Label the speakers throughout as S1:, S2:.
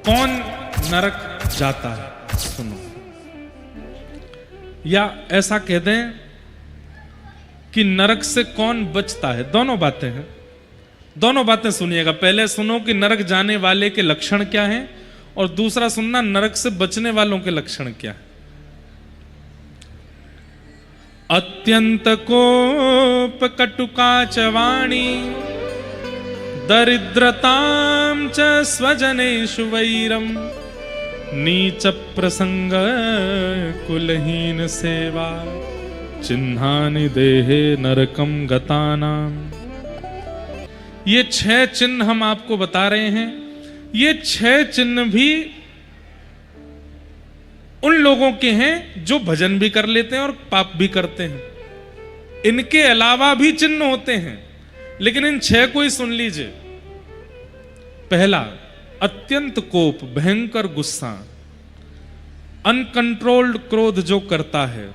S1: कौन नरक जाता है, सुनो। या ऐसा कह दें कि नरक से कौन बचता है, दोनों बातें हैं। दोनों बातें सुनिएगा। पहले सुनो कि नरक जाने वाले के लक्षण क्या हैं, और दूसरा सुनना नरक से बचने वालों के लक्षण क्या है। अत्यंत कोप कटुका च वाणी दरिद्रतां च स्वजनेषु वैरम नीच प्रसंग कुलहीन सेवा चिन्हानि देहे नरकम गतानाम। ये 6 चिन्ह हम आपको बता रहे हैं। ये 6 चिन्ह भी उन लोगों के हैं जो भजन भी कर लेते हैं और पाप भी करते हैं। इनके अलावा भी चिन्ह होते हैं, लेकिन इन 6 को ही सुन लीजिए। पहला, अत्यंत कोप, भयंकर गुस्सा, अनकंट्रोल्ड क्रोध जो करता है,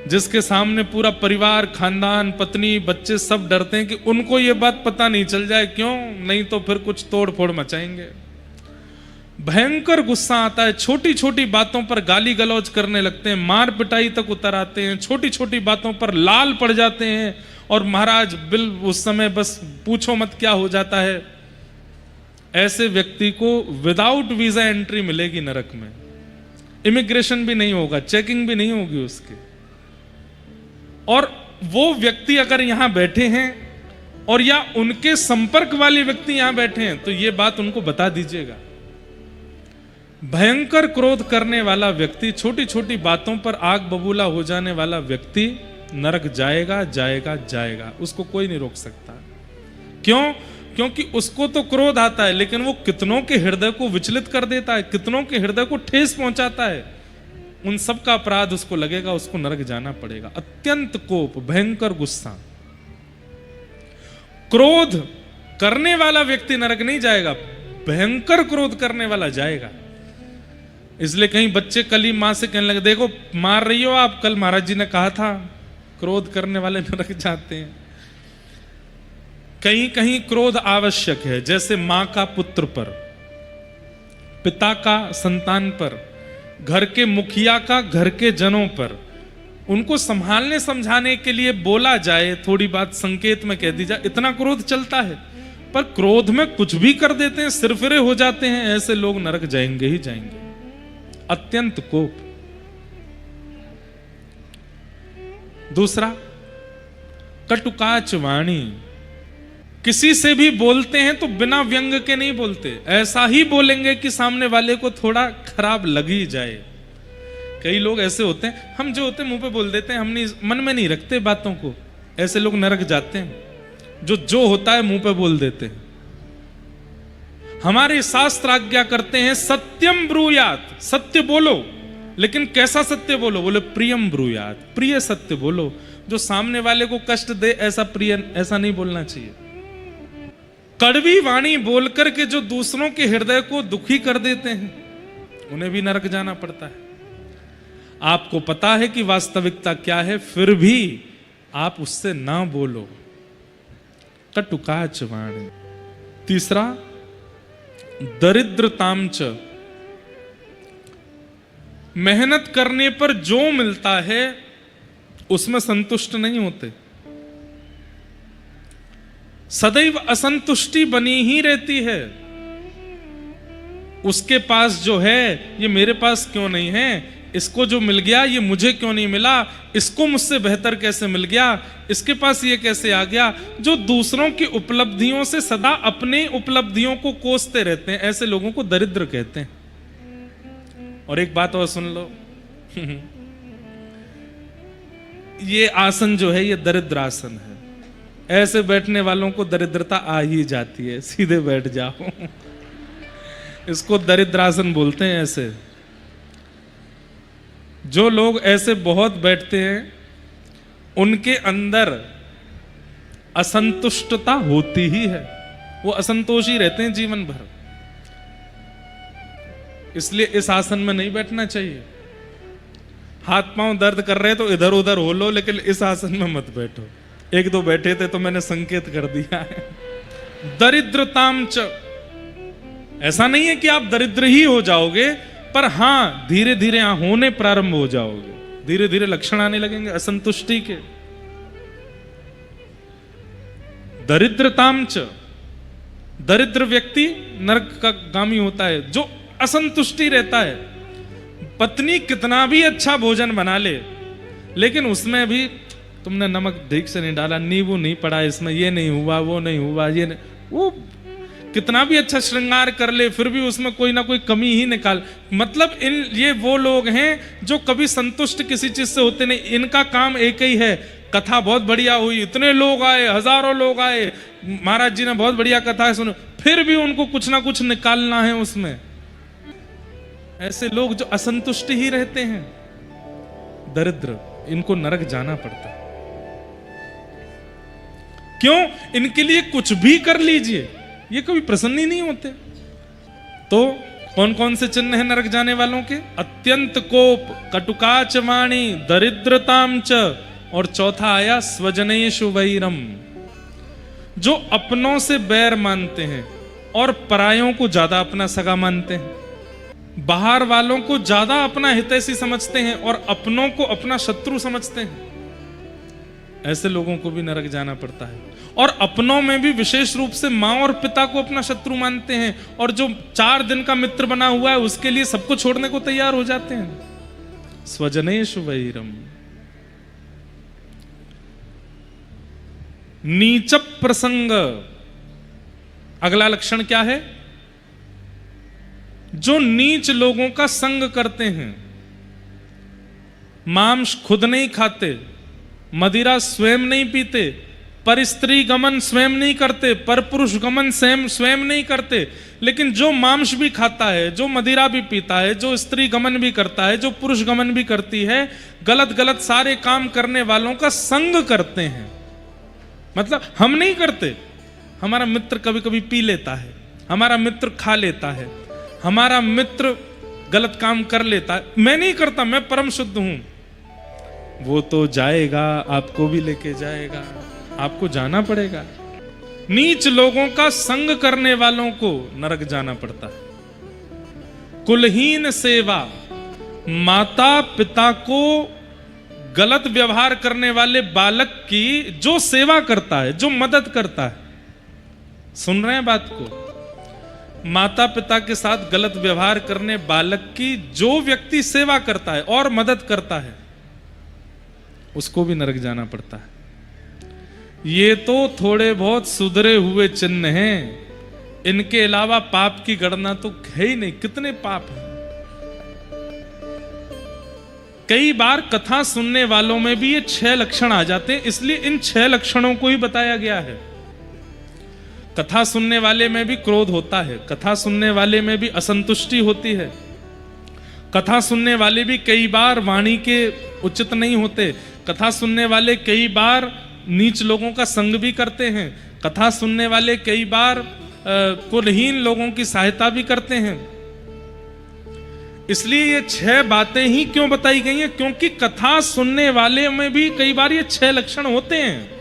S1: जिसके सामने पूरा परिवार, खानदान, पत्नी, बच्चे सब डरते हैं कि उनको ये बात पता नहीं चल जाए, क्यों नहीं तो फिर कुछ तोड़ फोड़ मचाएंगे। भयंकर गुस्सा आता है, छोटी छोटी बातों पर गाली गलौज करने लगते हैं, मार पिटाई तक उतर आते हैं, छोटी छोटी बातों पर लाल पड़ जाते हैं, और महाराज बिल उस समय बस पूछो मत क्या हो जाता है। ऐसे व्यक्ति को विदाउट वीजा एंट्री मिलेगी नरक में। इमिग्रेशन भी नहीं होगा, चेकिंग भी नहीं होगी उसकी। और वो व्यक्ति अगर यहां बैठे हैं और या उनके संपर्क वाले व्यक्ति यहां बैठे हैं, तो ये बात उनको बता दीजिएगा। भयंकर क्रोध करने वाला व्यक्ति, छोटी छोटी बातों पर आग बबूला हो जाने वाला व्यक्ति नरक जाएगा जाएगा जाएगा, उसको कोई नहीं रोक सकता। क्यों? क्योंकि उसको तो क्रोध आता है, लेकिन वो कितनों के हृदय को विचलित कर देता है, कितनों के हृदय को ठेस पहुंचाता है। उन सब का अपराध उसको लगेगा, उसको नरक जाना पड़ेगा। अत्यंत कोप, भयंकर गुस्सा। क्रोध करने वाला व्यक्ति नरक नहीं जाएगा, भयंकर क्रोध करने वाला जाएगा। इसलिए कहीं बच्चे कल ही मां से कहने लगे, देखो मार रही हो आप, कल महाराज जी ने कहा था क्रोध करने वाले नरक जाते हैं। कहीं कहीं क्रोध आवश्यक है, जैसे मां का पुत्र पर, पिता का संतान पर, घर के मुखिया का घर के जनों पर। उनको संभालने समझाने के लिए बोला जाए, थोड़ी बात संकेत में कह दी जाए, इतना क्रोध चलता है। पर क्रोध में कुछ भी कर देते हैं, सिरफिरे हो जाते हैं। ऐसे लोग नरक जाएंगे ही जाएंगे। अत्यंत कोप। दूसरा, कटुकाच वाणी। किसी से भी बोलते हैं तो बिना व्यंग के नहीं बोलते, ऐसा ही बोलेंगे कि सामने वाले को थोड़ा खराब लग ही जाए। कई लोग ऐसे होते हैं, हम जो होते हैं मुंह पे बोल देते हैं, हम नहीं मन में नहीं रखते बातों को। ऐसे लोग नरक जाते हैं, जो होता है मुंह पे बोल देते हैं। हमारे शास्त्र आज्ञा करते हैं सत्यम ब्रूयात, सत्य बोलो, लेकिन कैसा सत्य बोलो? बोले प्रियम ब्रूयात, प्रिय सत्य बोलो। जो सामने वाले को कष्ट दे ऐसा प्रिय, ऐसा नहीं बोलना चाहिए। कड़वी वाणी बोलकर के जो दूसरों के हृदय को दुखी कर देते हैं, उन्हें भी नरक जाना पड़ता है। आपको पता है कि वास्तविकता क्या है, फिर भी आप उससे ना बोलो। कटुकाच वाणी। तीसरा, दरिद्रतांच। मेहनत करने पर जो मिलता है उसमें संतुष्ट नहीं होते, सदैव असंतुष्टि बनी ही रहती है। उसके पास जो है ये मेरे पास क्यों नहीं है, इसको जो मिल गया ये मुझे क्यों नहीं मिला, इसको मुझसे बेहतर कैसे मिल गया, इसके पास ये कैसे आ गया। जो दूसरों की उपलब्धियों से सदा अपने उपलब्धियों को कोसते रहते हैं, ऐसे लोगों को दरिद्र कहते हैं। और एक बात और सुन लो, ये आसन जो है ये दरिद्र आसन है। ऐसे बैठने वालों को दरिद्रता आ ही जाती है, सीधे बैठ जाओ। इसको दरिद्र आसन बोलते हैं। ऐसे जो लोग ऐसे बहुत बैठते हैं, उनके अंदर असंतुष्टता होती ही है, वो असंतोषी रहते हैं जीवन भर। इसलिए इस आसन में नहीं बैठना चाहिए। हाथ पांव दर्द कर रहे तो इधर उधर हो लो, लेकिन इस आसन में मत बैठो। एक दो बैठे थे तो मैंने संकेत कर दिया है। दरिद्रताम च, ऐसा नहीं है कि आप दरिद्र ही हो जाओगे, पर हां धीरे धीरे होने प्रारंभ हो जाओगे, धीरे धीरे लक्षण आने लगेंगे असंतुष्टि के। दरिद्रतामच, दरिद्र व्यक्ति नरक का गामी होता है, जो असंतुष्टि रहता है। पत्नी कितना भी अच्छा भोजन बना ले, लेकिन उसमें भी तुमने नमक ठीक से नहीं डाला, नींबू नहीं पड़ा इसमें, ये नहीं हुआ, वो नहीं हुआ, ये नहीं, वो कितना भी अच्छा श्रृंगार कर ले फिर भी उसमें कोई ना कोई कमी ही निकाल। मतलब ये वो लोग हैं जो कभी संतुष्ट किसी चीज से होते नहीं। इनका काम एक ही है, कथा बहुत बढ़िया हुई, इतने लोग आए, हजारों लोग आए, महाराज जी ने बहुत बढ़िया कथा सुनी, फिर भी उनको कुछ ना कुछ निकालना है उसमें। ऐसे लोग जो असंतुष्ट ही रहते हैं, दरिद्र, इनको नरक जाना पड़ता है। क्यों? इनके लिए कुछ भी कर लीजिए, ये कभी प्रसन्न ही नहीं होते। तो कौन कौन से चिन्ह हैं नरक जाने वालों के? अत्यंत कोप, कटुकाच वाणी, दरिद्रताम च, और चौथा आया स्वजनेषु वैरम, जो अपनों से बैर मानते हैं और परायों को ज्यादा अपना सगा मानते हैं, बाहर वालों को ज्यादा अपना हितैषी समझते हैं और अपनों को अपना शत्रु समझते हैं। ऐसे लोगों को भी नरक जाना पड़ता है। और अपनों में भी विशेष रूप से मां और पिता को अपना शत्रु मानते हैं, और जो 4 दिन का मित्र बना हुआ है उसके लिए सबको छोड़ने को तैयार हो जाते हैं। स्वजनेषु वैरम। नीच प्रसंग, अगला लक्षण क्या है? जो नीच लोगों का संग करते हैं, मांस खुद नहीं खाते, मदिरा स्वयं नहीं पीते, पर स्त्री गमन स्वयं नहीं करते, पर पुरुष गमन स्वयं नहीं करते, लेकिन जो मांस भी खाता है, जो मदिरा भी पीता है, जो स्त्री गमन भी करता है, जो पुरुष गमन भी करती है, गलत गलत सारे काम करने वालों का संग करते हैं। मतलब हम नहीं करते, हमारा मित्र कभी कभी पी लेता है, हमारा मित्र खा लेता है, हमारा मित्र गलत काम कर लेता है, मैं नहीं करता, मैं परम शुद्ध हूं। वो तो जाएगा, आपको भी लेके जाएगा, आपको जाना पड़ेगा। नीच लोगों का संग करने वालों को नरक जाना पड़ता है। कुलहीन सेवा, माता पिता को गलत व्यवहार करने वाले बालक की जो सेवा करता है, जो मदद करता है, सुन रहे हैं बात को? माता पिता के साथ गलत व्यवहार करने बालक की जो व्यक्ति सेवा करता है और मदद करता है, उसको भी नरक जाना पड़ता है। ये तो थोड़े बहुत सुधरे हुए चिन्ह हैं, इनके अलावा पाप की गणना तो है ही नहीं। कितने पाप हैं। कई बार कथा सुनने वालों में भी ये 6 लक्षण आ जाते हैं, इसलिए इन 6 लक्षणों को ही बताया गया है। कथा सुनने वाले में भी क्रोध होता है, कथा सुनने वाले में भी असंतुष्टि होती है, कथा सुनने वाले भी कई बार वाणी के उचित नहीं होते, कथा सुनने वाले कई बार नीच लोगों का संग भी करते हैं, कथा सुनने वाले कई बार कुलहीन लोगों की सहायता भी करते हैं। इसलिए ये 6 बातें ही क्यों बताई गई हैं? क्योंकि कथा सुनने वाले में भी कई बार ये 6 लक्षण होते हैं।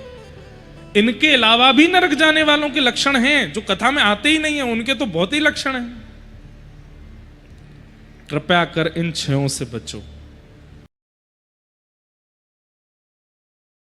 S1: इनके अलावा भी नरक जाने वालों के लक्षण हैं जो कथा में आते ही नहीं है, उनके तो बहुत ही लक्षण हैं। कृपया कर इन 6 से बचो।